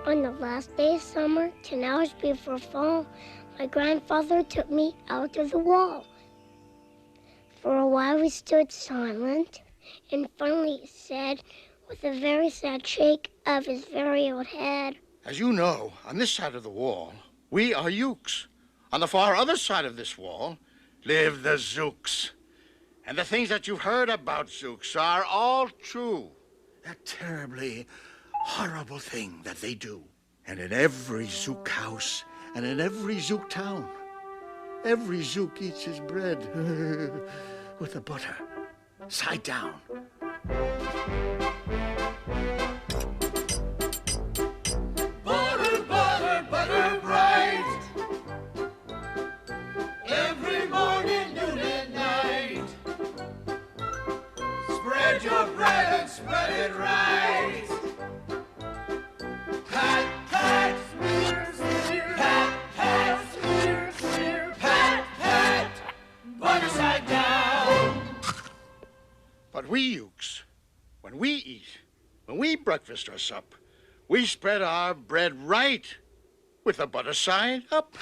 On the last day of summer, 10 hours before fall, my grandfather took me out to the wall. For a while we stood silent, and finally he said, with a very sad shake of his very old head, "As you know, on this side of the wall, we are Ukes. On the far other side of this wall live the Zooks. And the things that you've heard about Zooks are all true. That terribly horrible thing that they do. And in every Zook house and in every Zook town, every Zook eats his bread with the butter, side down. Butter, butter, butter bright. Every morning, noon, and night. Spread your bread and spread it right. Pat, pat, smear, smear. Pat, pat, smear, smear. Pat, pat, butter side down. But we Ukes, when we eat, when we breakfast or sup, we spread our bread right with the butter side up.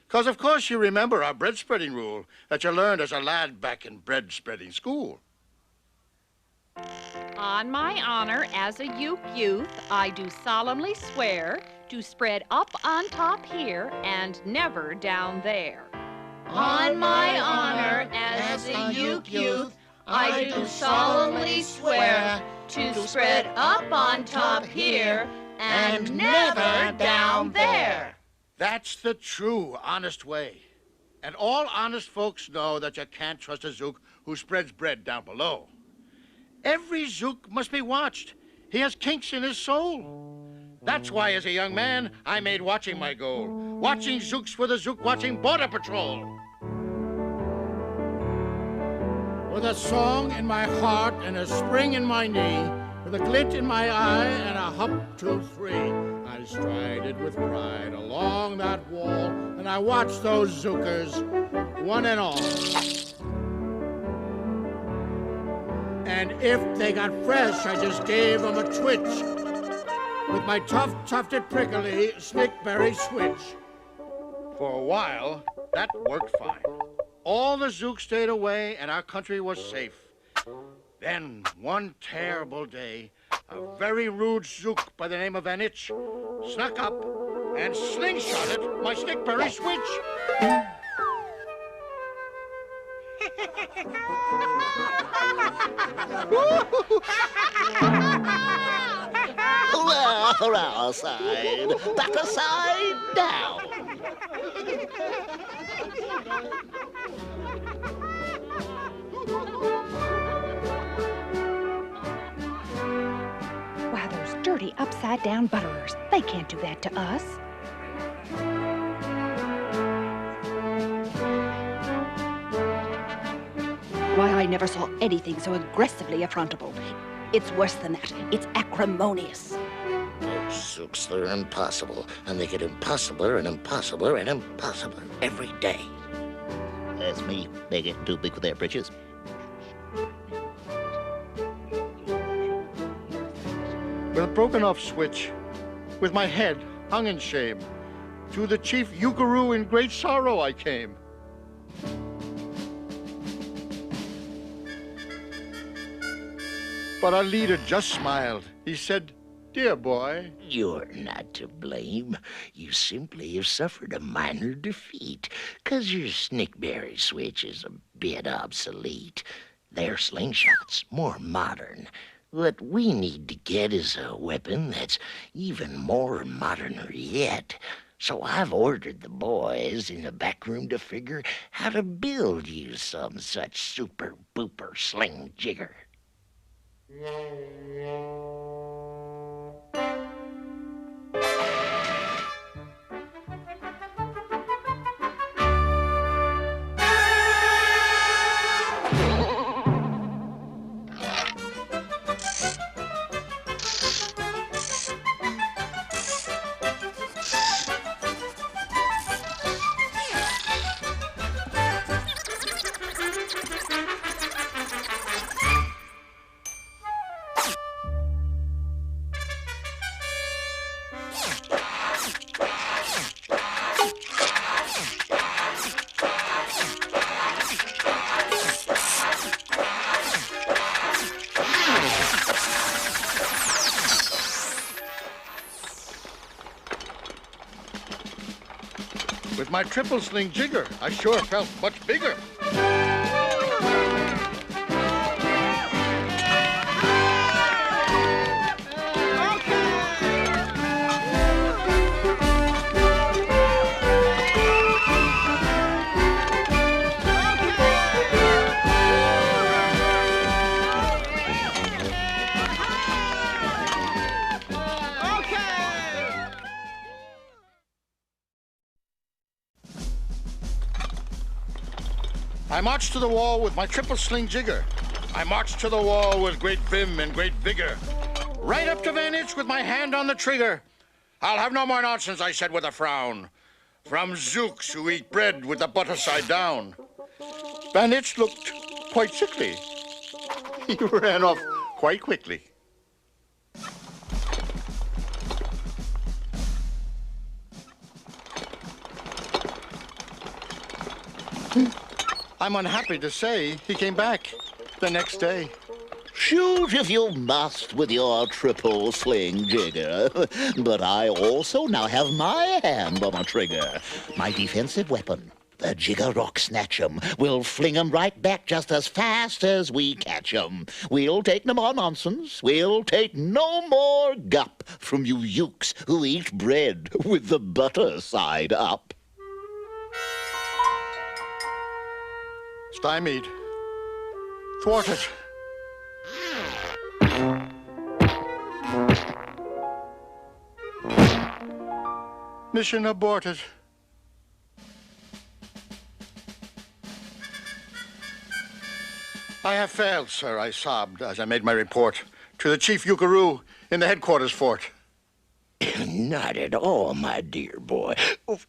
'Cause of course you remember our bread spreading rule that you learned as a lad back in bread spreading school. On my honor as a Uke youth, I do solemnly swear to spread up on top here and never down there. On my honor as a Uke youth, I do solemnly swear to spread up on top here and never down there. That's the true, honest way. And all honest folks know that you can't trust a Zook who spreads bread down below. Every Zook must be watched. He has kinks in his soul. That's why, as a young man, I made watching my goal. Watching Zooks for the Zook Watching Border Patrol. With a song in my heart and a spring in my knee, with a glint in my eye and a hop, 2, 3, I strided with pride along that wall, and I watched those Zookers, one and all. And if they got fresh, I just gave them a twitch with my tough, tufted, prickly snickberry switch. For a while, that worked fine. All the Zooks stayed away, and our country was safe. Then, one terrible day, a very rude Zook by the name of Van Itch snuck up and slingshotted my snickberry switch. Hurrah, hurrah, side, batter side down. Why, those dirty upside-down butterers, they can't do that to us. Why, I never saw anything so aggressively affrontable. It's worse than that. It's acrimonious. Those Zooks, they're impossible, and they get impossibler and impossibler and impossibler every day. That's me. They get too big for their britches. With a broken off switch, with my head hung in shame, to the chief Ukaroo in great sorrow I came. But our leader just smiled. He said, "Dear boy, You're not to blame. You simply have suffered a minor defeat, 'cause your snickberry switch is a bit obsolete. Their slingshot's more modern. What we need to get is a weapon that's even more moderner yet. So I've ordered the boys in the back room to figure how to build you some such super-booper sling jigger." with my triple sling jigger, I sure felt much bigger. I marched to the wall with my triple sling jigger. I marched to the wall with great vim and great vigor. Right up to Van Itch with my hand on the trigger. I'll have no more nonsense, I said with a frown. From Zooks who eat bread with the butter side down. Van Itch looked quite sickly. He ran off quite quickly. I'm unhappy to say he came back the next day. Shoot if you must with your triple sling jigger. But I also now have my hand on a trigger. My defensive weapon, the Jigger Rock Snatch'em. We'll fling 'em right back just as fast as we catch 'em. We'll take no more nonsense. We'll take no more gup from you ukes who eat bread with the butter side up. Stymied. Thwarted. Mission aborted. I have failed, sir, I sobbed as I made my report to the Chief Ukaroo in the headquarters fort. Not at all, my dear boy.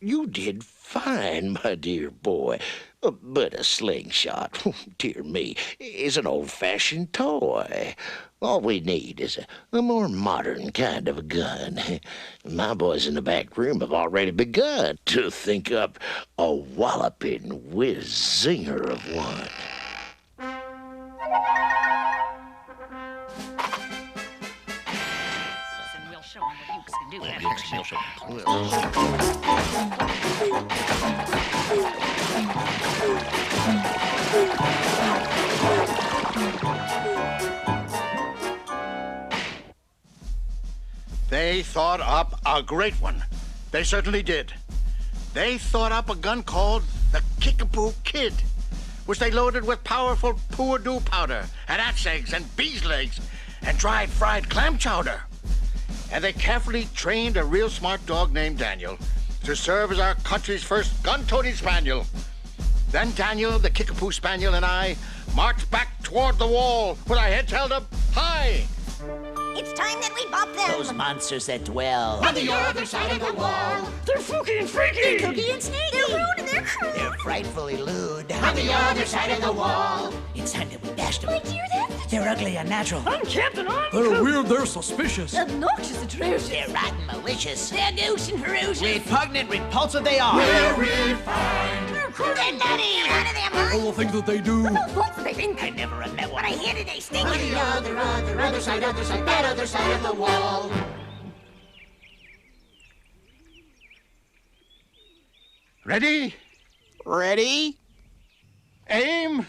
You did fine, my dear boy. But a slingshot, dear me, is an old-fashioned toy. All we need is a more modern kind of a gun. My boys in the back room have already begun to think up a walloping whiz-zinger of one. Listen, we'll show 'em what Ukes can do. They thought up a great one. They certainly did. They thought up a gun called the Kickapoo Kid, which they loaded with powerful Poo-a-Doo powder and axe eggs and bees' legs and dried fried clam chowder. And they carefully trained a real smart dog named Daniel to serve as our country's first gun-toting spaniel. Then Daniel, the Kickapoo Spaniel, and I marched back toward the wall with our heads held up high. It's time that we bop them. Those monsters that dwell on the other side of the wall. They're fooky and freaky. They're cookie and sneaky. They're rude and they're crude. They're frightfully lewd on the other side of the wall. It's time that we bashed them. My dear, that's They're ugly, unnatural. Captain They're weird, they're suspicious. obnoxious, atrocious. They're rotten, malicious. They're gauche and ferocious. Repugnant, repulsive they are. They're refined. They're crude. They're nutty. None of them All the things that they do. The thoughts that they think. I never met one. But I hear that they stink. On the other side, that other side of the wall. Ready? Ready? Aim.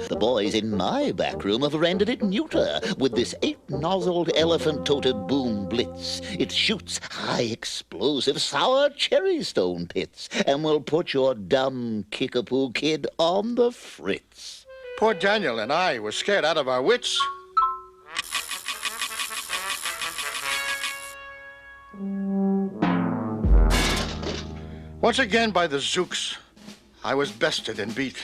The boys in my back room have rendered it neuter with this 8-nozzled elephant-toted boom blitz. It shoots high explosive sour cherry stone pits and will put your dumb Kickapoo Kid on the fritz. Poor Daniel and I were scared out of our wits. Once again by the Zooks, I was bested and beat.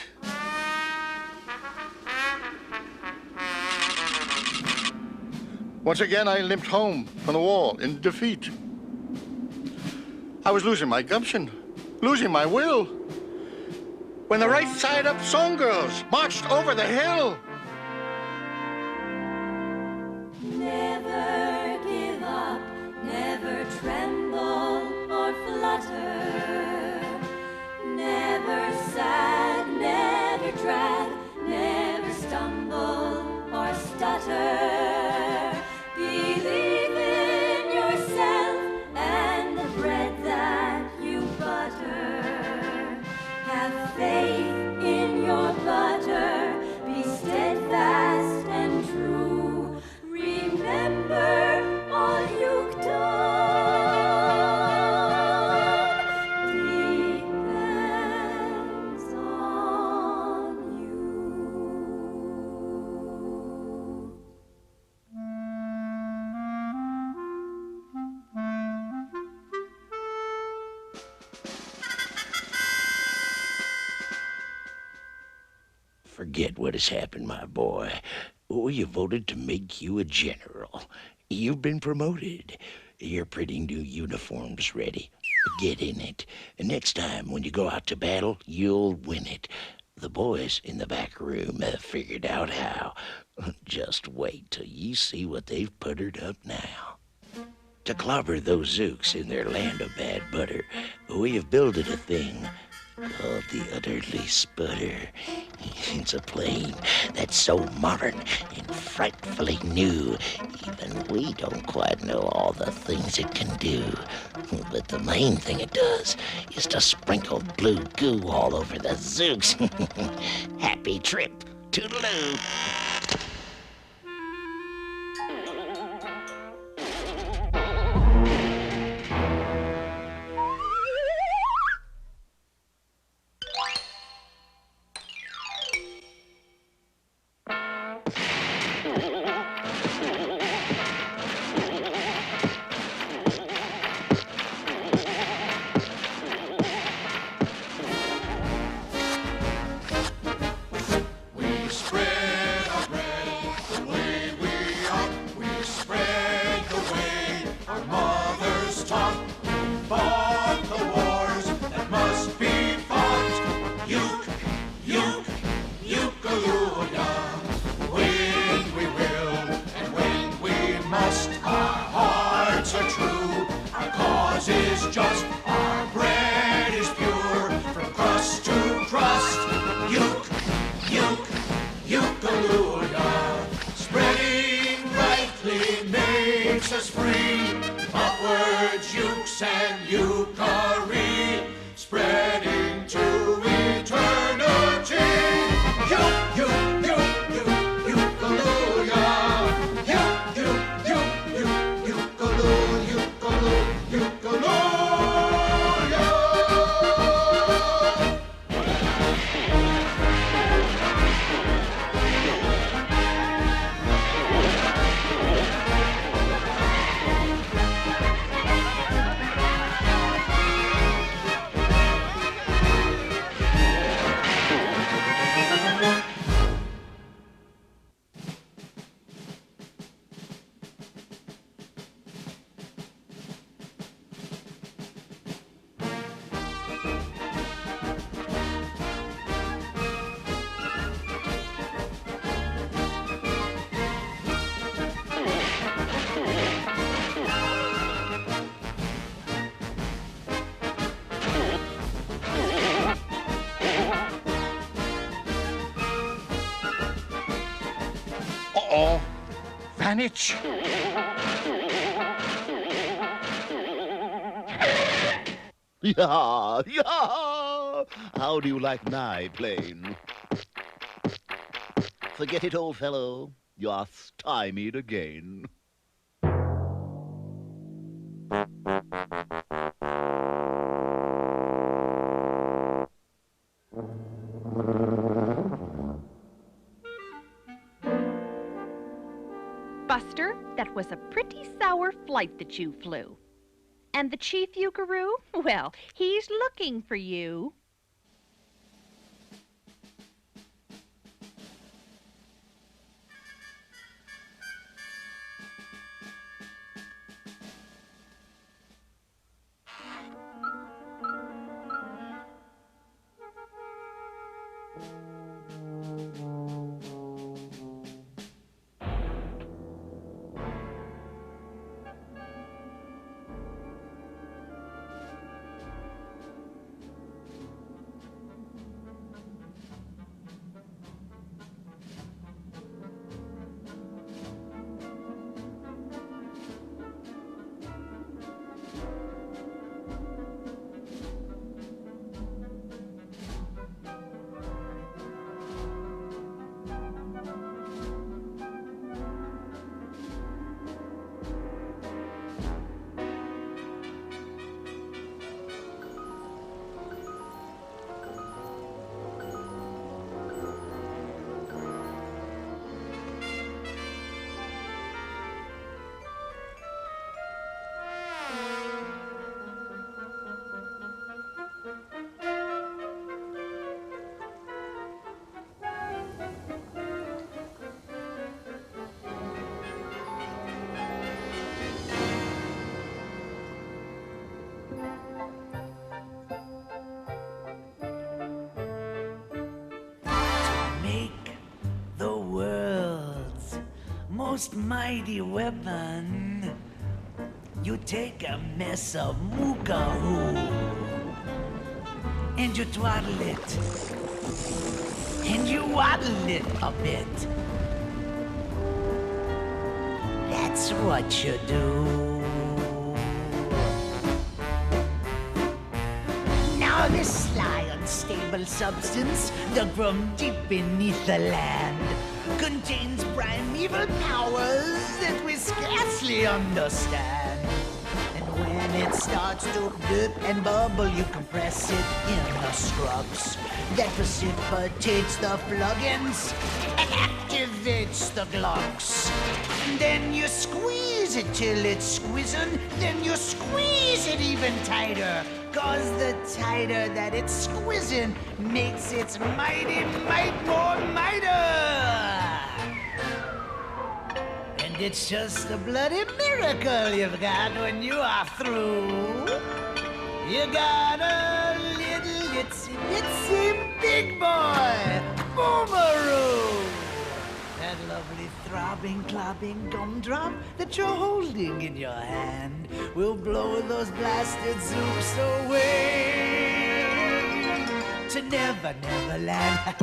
Once again, I limped home from the wall in defeat. I was losing my gumption, losing my will, when the right side up song girls marched over the hill. Never give up, never tremble or flutter, never sad, never drag, never stumble or stutter. Believe in yourself and the bread forget what has happened, my boy. We have voted to make you a general. You've been promoted. Your pretty new uniform's ready. Get in it. And next time when you go out to battle, you'll win it. The boys in the back room have figured out how. Just wait till you see what they've puttered up now. To clobber those Zooks in their land of bad butter, we have builded a thing called the Utterly Sputter. It's a plane that's so modern and frightfully new, even we don't quite know all the things it can do. But the main thing it does is to sprinkle blue goo all over the Zooks. Happy trip, toodaloo. Vanich? Yeah, yeah. How do you like my plane? Forget it, old fellow. You are stymied again. Buster, that was a pretty sour flight that you flew. And the Chief Ukaroo? Well, he's looking for you. most mighty weapon. You take a mess of Mookahoo and you twaddle it, and you waddle it a bit. That's what you do. Now this sly, unstable substance, dug from deep beneath the land, contains primeval powers that we scarcely understand. And when it starts to blip and bubble, you compress it in the scrubs. That precipitates the plugins and activates the glocks. And then you squeeze it till it's squeezing, then you squeeze it even tighter. 'Cause the tighter that it's squeezing makes its mighty might more mightier. And it's just a bloody miracle you've got when you are through. You got a little itsy big boy, Boomeroo. That lovely throbbing, clobbing gumdrop that you're holding in your hand will blow those blasted zooks away to Never Never Land.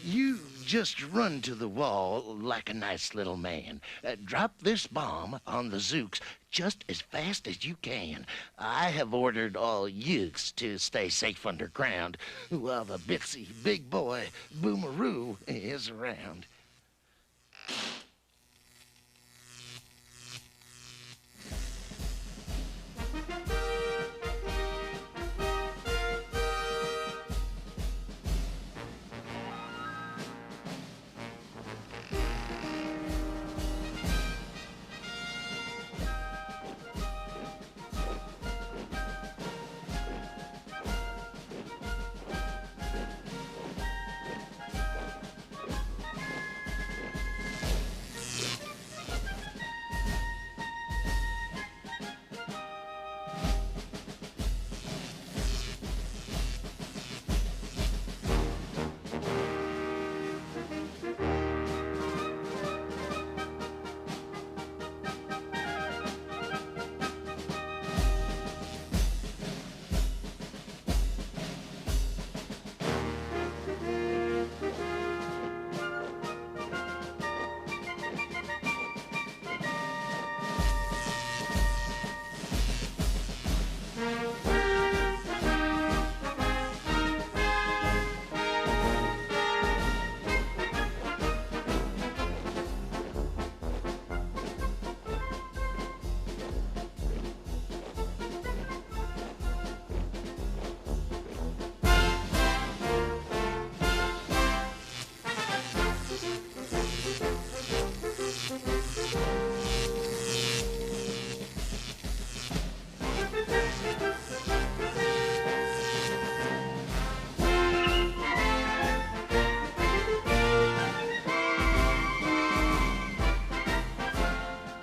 You just run to the wall like a nice little man. Drop this bomb on the Zooks just as fast as you can. I have ordered all Ukes to stay safe underground while the bitsy big boy Boomeroo is around.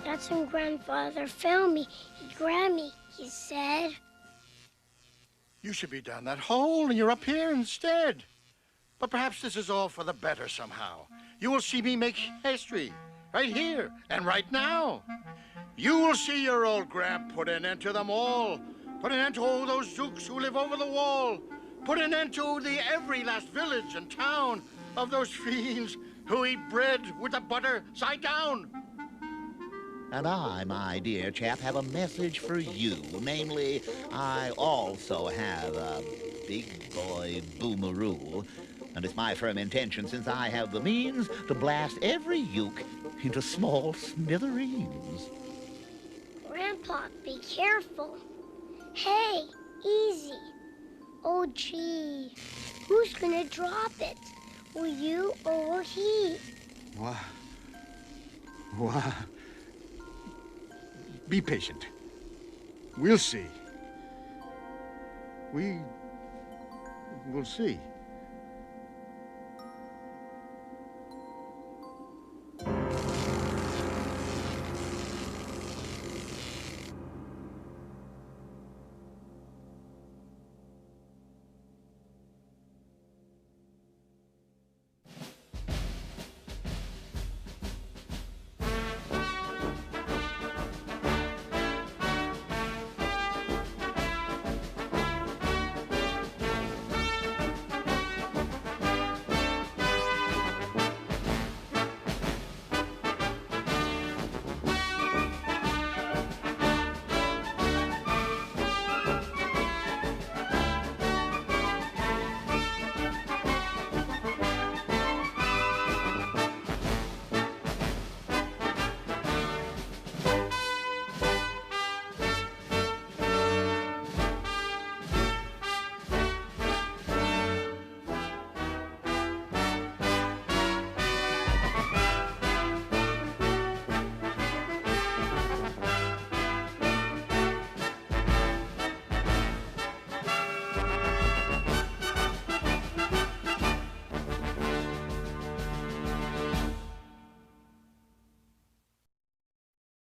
That's when Grandfather found me. He grabbed me. He said, You should be down that hole, and you're up here instead. But perhaps this is all for the better somehow. You will see me make history, right here and right now. You will see your old Gramp put an end to them all. Put an end to all those Zooks who live over the wall. Put an end to the every last village and town of those fiends who eat bread with the butter side down. And I, my dear chap, have a message for you. Namely, I also have a big boy Boomeroo. And it's my firm intention, since I have the means, to blast every Uke into small smithereens. Grandpa, be careful. Hey, easy. Oh, gee. Who's gonna drop it? Will you or will he? What? Be patient. We'll see. We'll see.